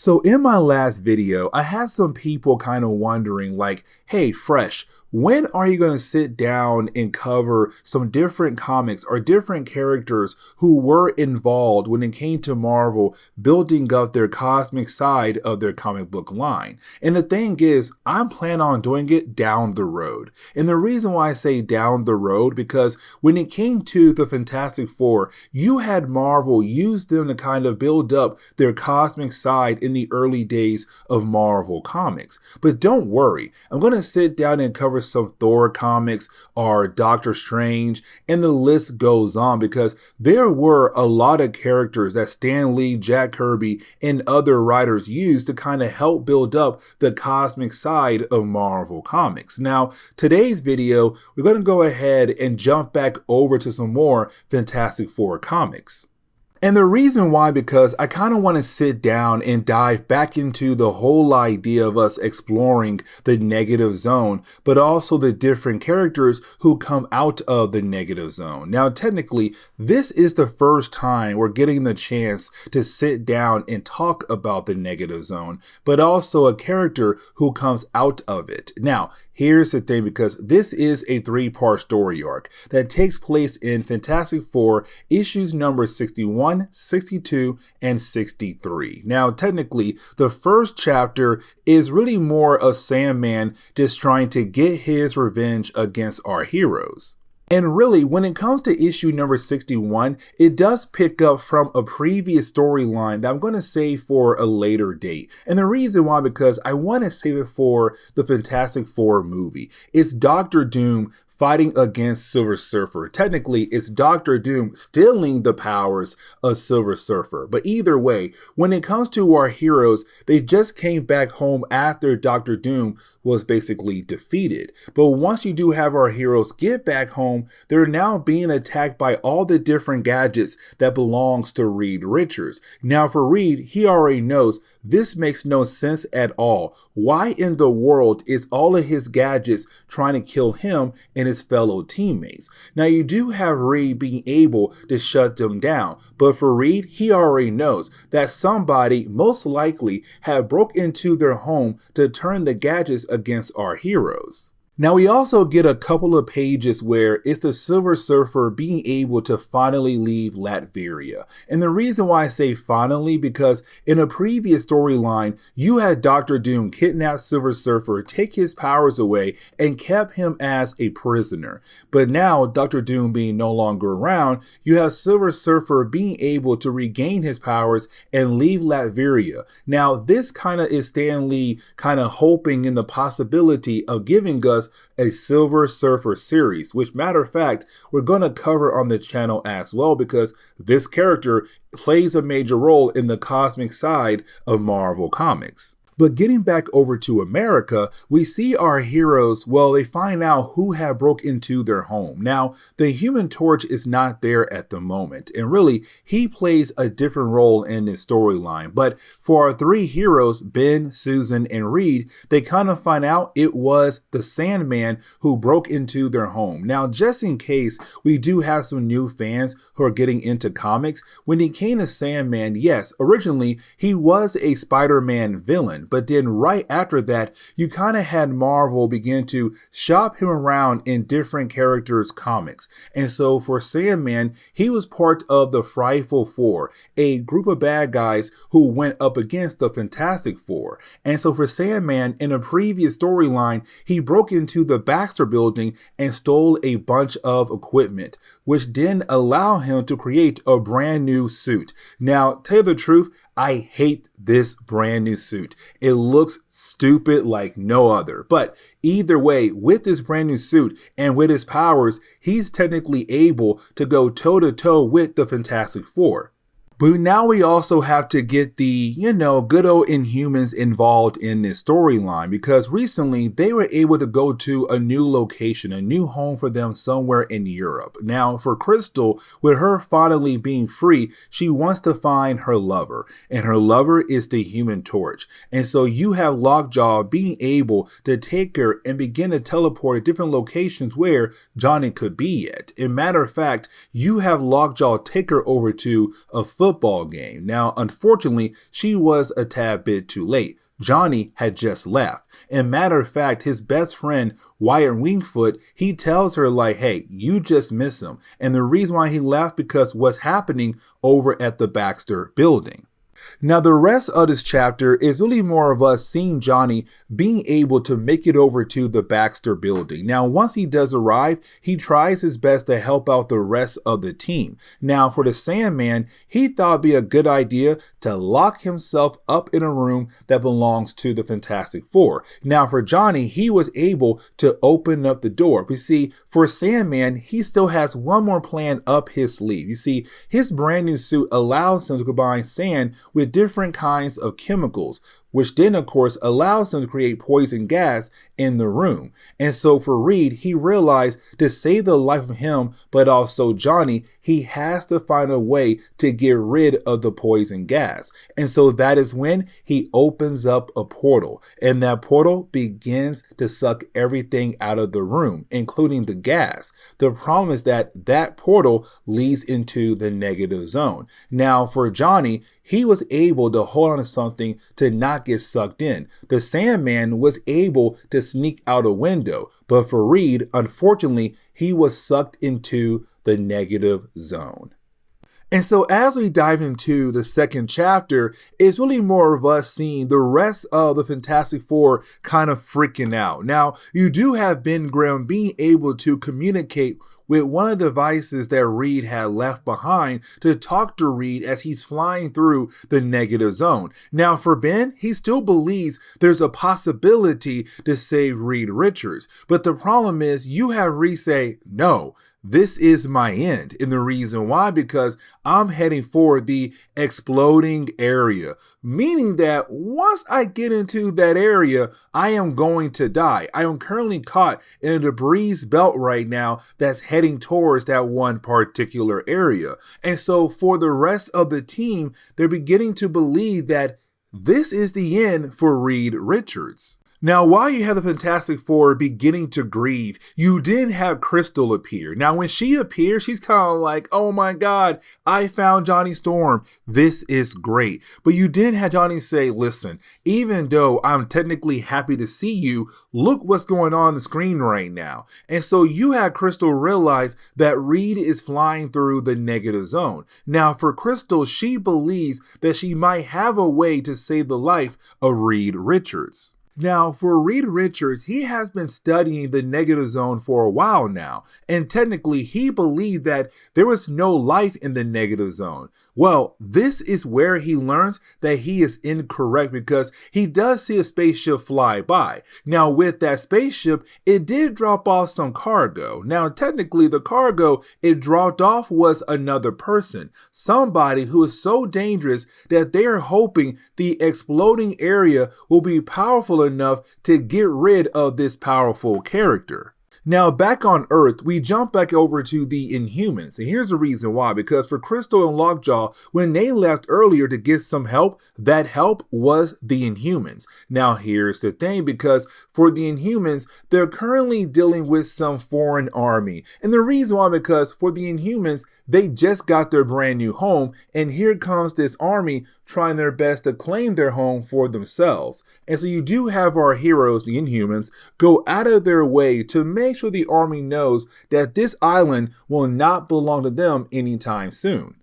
So in my last video, I had some people kind of wondering like, hey, Fresh, when are you going to sit down and cover some different comics or different characters who were involved when it came to Marvel building up their cosmic side of their comic book line? And the thing is, I'm planning on doing it down the road. And the reason why I say down the road, because when it came to the Fantastic Four, you had Marvel use them to kind of build up their cosmic side in the early days of Marvel Comics. But don't worry, I'm going to sit down and cover some Thor comics or Doctor Strange, and the list goes on, because there were a lot of characters that Stan Lee, Jack Kirby, and other writers used to kind of help build up the cosmic side of Marvel Comics. Now, today's video, we're going to go ahead and jump back over to some more Fantastic Four comics. And the reason why, because I kind of want to sit down and dive back into the whole idea of us exploring the negative zone, but also the different characters who come out of the negative zone. Now, technically, this is the first time we're getting the chance to sit down and talk about the negative zone, but also a character who comes out of it. Now, here's the thing, because this is a three-part story arc that takes place in Fantastic Four issues number 61, 62, and 63. Now, technically, the first chapter is really more of Sandman just trying to get his revenge against our heroes. And really, when it comes to issue number 61, it does pick up from a previous storyline that I'm going to save for a later date. And the reason why, because I want to save it for the Fantastic Four movie. It's Doctor Doom fighting against Silver Surfer. Technically, it's Doctor Doom stealing the powers of Silver Surfer. But either way, when it comes to our heroes, they just came back home after Doctor Doom was basically defeated. But once you do have our heroes get back home, they're now being attacked by all the different gadgets that belongs to Reed Richards. Now for Reed, he already knows this makes no sense at all. Why in the world is all of his gadgets trying to kill him and his fellow teammates? Now you do have Reed being able to shut them down, but for Reed, he already knows that somebody most likely had broke into their home to turn the gadgets against our heroes. Now we also get a couple of pages where it's the Silver Surfer being able to finally leave Latveria. And the reason why I say finally, because in a previous storyline, you had Doctor Doom kidnap Silver Surfer, take his powers away, and kept him as a prisoner. But now, Doctor Doom being no longer around, you have Silver Surfer being able to regain his powers and leave Latveria. Now this kind of is Stan Lee kind of hoping in the possibility of giving us a Silver Surfer series, which matter of fact, we're going to cover on the channel as well, because this character plays a major role in the cosmic side of Marvel Comics. But getting back over to America, we see our heroes, well, they find out who had broke into their home. Now, the Human Torch is not there at the moment, and really, he plays a different role in this storyline. But for our three heroes, Ben, Susan, and Reed, they kind of find out it was the Sandman who broke into their home. Now, just in case we do have some new fans who are getting into comics, when he came to Sandman, yes, originally, he was a Spider-Man villain. But then right after that, you kind of had Marvel begin to shop him around in different characters' comics. And so for Sandman, he was part of the Frightful Four, a group of bad guys who went up against the Fantastic Four. And so for Sandman, in a previous storyline, he broke into the Baxter building and stole a bunch of equipment, which didn't allow him to create a brand new suit. Now, tell you the truth, I hate this brand new suit. It looks stupid like no other. But either way, with this brand new suit and with his powers, he's technically able to go toe-to-toe with the Fantastic Four. But now we also have to get the, good old Inhumans involved in this storyline, because recently they were able to go to a new location, a new home for them somewhere in Europe. Now for Crystal, with her finally being free, she wants to find her lover, and her lover is the Human Torch. And so you have Lockjaw being able to take her and begin to teleport to different locations where Johnny could be at. As a matter of fact, you have Lockjaw take her over to a football football game. Now, unfortunately, she was a tad bit too late. Johnny had just left. And matter of fact, his best friend, Wyatt Wingfoot, he tells her like, hey, you just miss him. And the reason why he left because what's happening over at the Blastaar building. Now, the rest of this chapter is really more of us seeing Johnny being able to make it over to the Blastaar building. Now, once he does arrive, he tries his best to help out the rest of the team. Now, for the Sandman, he thought it'd be a good idea to lock himself up in a room that belongs to the Fantastic Four. Now, for Johnny, he was able to open up the door. But see, for Sandman, he still has one more plan up his sleeve. You see, his brand new suit allows him to combine sand with different kinds of chemicals, which then of course allows him to create poison gas in the room. And so for Reed, he realized to save the life of him, but also Johnny, he has to find a way to get rid of the poison gas. And so that is when he opens up a portal, and that portal begins to suck everything out of the room, including the gas. The problem is that that portal leads into the negative zone. Now for Johnny, he was able to hold on to something to not get sucked in. The Sandman was able to sneak out a window, but for Reed, unfortunately, he was sucked into the negative zone. And so as we dive into the second chapter, it's really more of us seeing the rest of the Fantastic Four kind of freaking out. Now, you do have Ben Grimm being able to communicate with one of the devices that Reed had left behind to talk to Reed as he's flying through the negative zone. Now for Ben, he still believes there's a possibility to save Reed Richards. But the problem is you have Reed say, no, this is my end. And the reason why, because I'm heading for the exploding area, meaning that once I get into that area, I am going to die. I am currently caught in a debris belt right now that's heading towards that one particular area. And so for the rest of the team, they're beginning to believe that this is the end for Reed Richards. Now, while you have the Fantastic Four beginning to grieve, you did have Crystal appear. Now, when she appears, she's kind of like, oh my God, I found Johnny Storm. This is great. But you did have Johnny say, listen, even though I'm technically happy to see you, look what's going on the screen right now. And so you had Crystal realize that Reed is flying through the negative zone. Now, for Crystal, she believes that she might have a way to save the life of Reed Richards. Now, for Reed Richards, he has been studying the negative zone for a while now, and technically he believed that there was no life in the negative zone. Well, this is where he learns that he is incorrect because he does see a spaceship fly by. Now, with that spaceship, it did drop off some cargo. Now, technically, the cargo it dropped off was another person, somebody who is so dangerous that they are hoping the exploding area will be powerful enough to get rid of this powerful character. Now, back on Earth, we jump back over to the Inhumans, and here's the reason why. Because for Crystal and Lockjaw, when they left earlier to get some help, that help was the Inhumans. Now, here's the thing, because for the Inhumans, they're currently dealing with some foreign army. And the reason why, because for the Inhumans, they just got their brand new home, and here comes this army trying their best to claim their home for themselves. And so you do have our heroes, the Inhumans, go out of their way to make sure the army knows that this island will not belong to them anytime soon.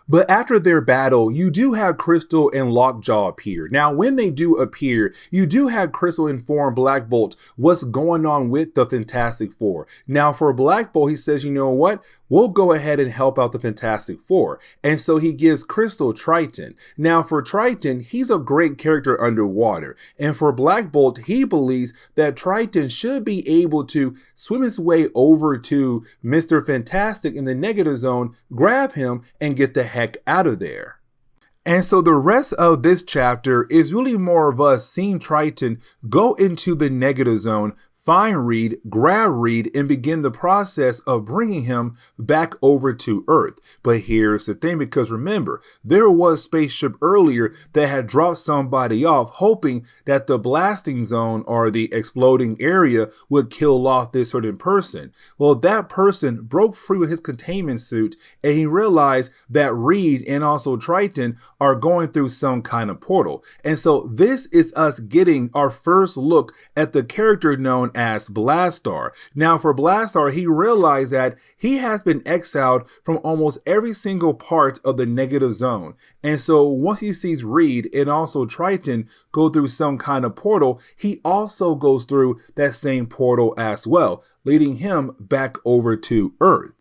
But after their battle, you do have Crystal and Lockjaw appear. Now, when they do appear, you do have Crystal inform Black Bolt what's going on with the Fantastic Four. Now, for Black Bolt, he says, you know what? We'll go ahead and help out the Fantastic Four. And so he gives Crystal Triton. Now, for Triton, he's a great character underwater. And for Black Bolt, he believes that Triton should be able to swim his way over to Mr. Fantastic in the negative zone, grab him, and get the heck out of there. And so the rest of this chapter is really more of us seeing Triton go into the negative zone, find Reed, grab Reed, and begin the process of bringing him back over to Earth. But here's the thing, because remember, there was a spaceship earlier that had dropped somebody off, hoping that the blasting zone or the exploding area would kill off this certain person. Well, that person broke free with his containment suit, and he realized that Reed and also Triton are going through some kind of portal. And so this is us getting our first look at the character known as Blastaar. Now for Blastaar, he realized that he has been exiled from almost every single part of the negative zone. And so once he sees Reed and also Triton go through some kind of portal, he also goes through that same portal as well, leading him back over to Earth.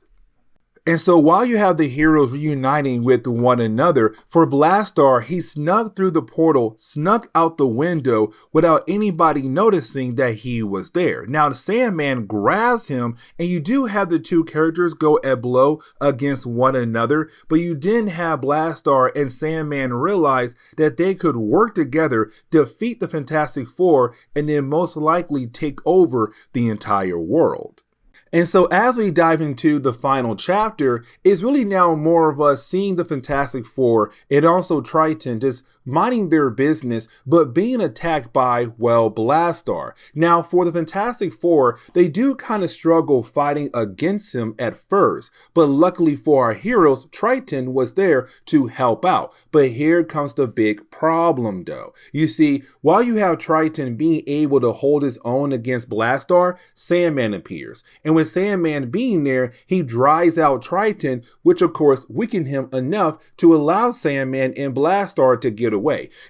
And so while you have the heroes reuniting with one another, for Blastaar, he snuck through the portal, snuck out the window without anybody noticing that he was there. Now the Sandman grabs him, and you do have the two characters go at blow against one another, but you didn't have Blastaar and Sandman realize that they could work together, defeat the Fantastic Four, and then most likely take over the entire world. And so as we dive into the final chapter, it's really now more of us seeing the Fantastic Four and also Triton just minding their business, but being attacked by, well, Blastaar. Now for the Fantastic Four, they do kind of struggle fighting against him at first, but luckily for our heroes, Triton was there to help out. But here comes the big problem though. You see, while you have Triton being able to hold his own against Blastaar, Sandman appears. And with Sandman being there, he dries out Triton, which of course weakened him enough to allow Sandman and Blastaar to get away.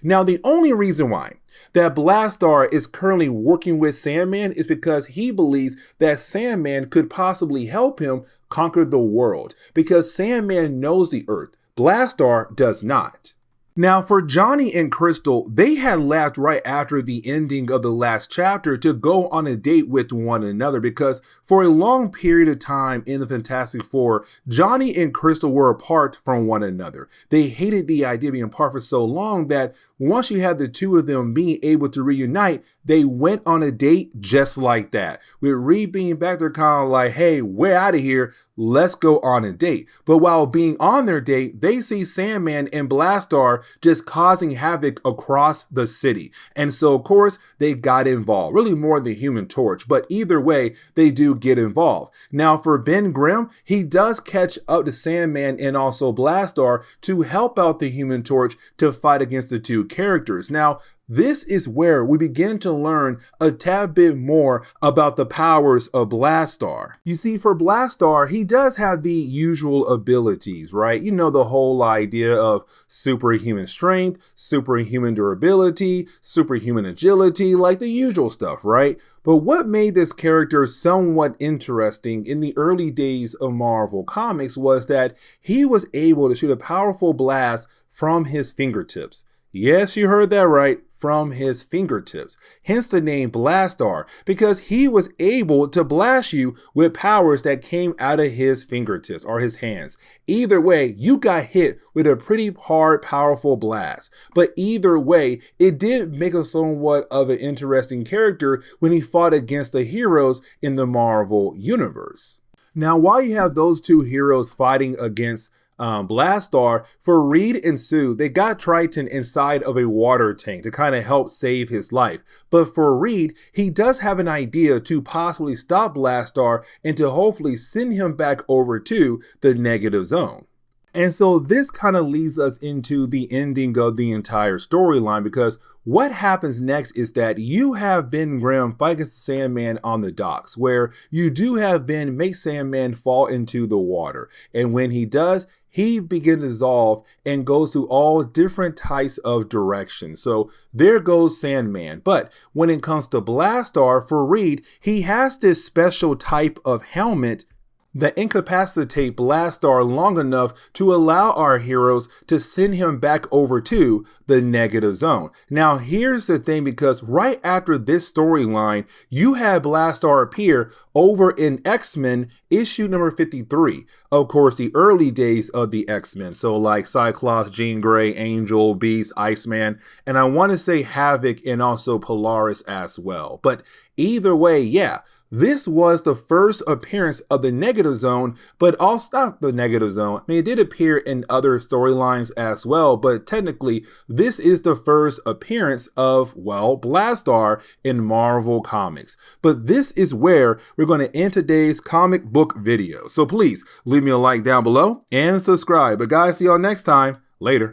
Now, the only reason why that Blastaar is currently working with Sandman is because he believes that Sandman could possibly help him conquer the world, because Sandman knows the Earth, Blastaar does not. Now for Johnny and Crystal, they had left right after the ending of the last chapter to go on a date with one another, because for a long period of time in the Fantastic Four, Johnny and Crystal were apart from one another. They hated the idea of being apart for so long that once you had the two of them being able to reunite, they went on a date just like that. With Reed being back, they're kind of like, hey, we're out of here. Let's go on a date. But while being on their date, they see Sandman and Blastaar just causing havoc across the city. And so, of course, they got involved, really more than the Human Torch. But either way, they do get involved. Now, for Ben Grimm, he does catch up to Sandman and also Blastaar to help out the Human Torch to fight against the two characters. Now, this is where we begin to learn a tad bit more about the powers of Blastaar. You see, for Blastaar, he does have the usual abilities, right? You know, the whole idea of superhuman strength, superhuman durability, superhuman agility, like the usual stuff, right? But what made this character somewhat interesting in the early days of Marvel Comics was that he was able to shoot a powerful blast from his fingertips. Yes, you heard that right, from his fingertips. Hence the name Blastaar, because he was able to blast you with powers that came out of his fingertips or his hands. Either way, you got hit with a pretty hard, powerful blast. But either way, it did make a somewhat of an interesting character when he fought against the heroes in the Marvel Universe. Now, while you have those two heroes fighting against Blastaar, for Reed and Sue, they got Triton inside of a water tank to kind of help save his life. But for Reed, he does have an idea to possibly stop Blastaar and to hopefully send him back over to the negative zone. And so this kind of leads us into the ending of the entire storyline, because what happens next is that you have Ben Grimm fight against Sandman on the docks, where you do have Ben make Sandman fall into the water. And when he does, he begins to dissolve and goes through all different types of directions. So there goes Sandman. But when it comes to Blastaar, for Reed, he has this special type of helmet that incapacitate Blastaar long enough to allow our heroes to send him back over to the negative zone. Now, here's the thing, because right after this storyline, you had Blastaar appear over in X-Men issue number 53. Of course, the early days of the X-Men. So like Cyclops, Jean Grey, Angel, Beast, Iceman, and I want to say Havoc and also Polaris as well. But either way, yeah. This was the first appearance of the negative zone, but also not the negative zone. I mean, it did appear in other storylines as well, but technically, this is the first appearance of, well, Blastaar in Marvel Comics. But this is where we're going to end today's comic book video. So please leave me a like down below and subscribe. But guys, see y'all next time. Later.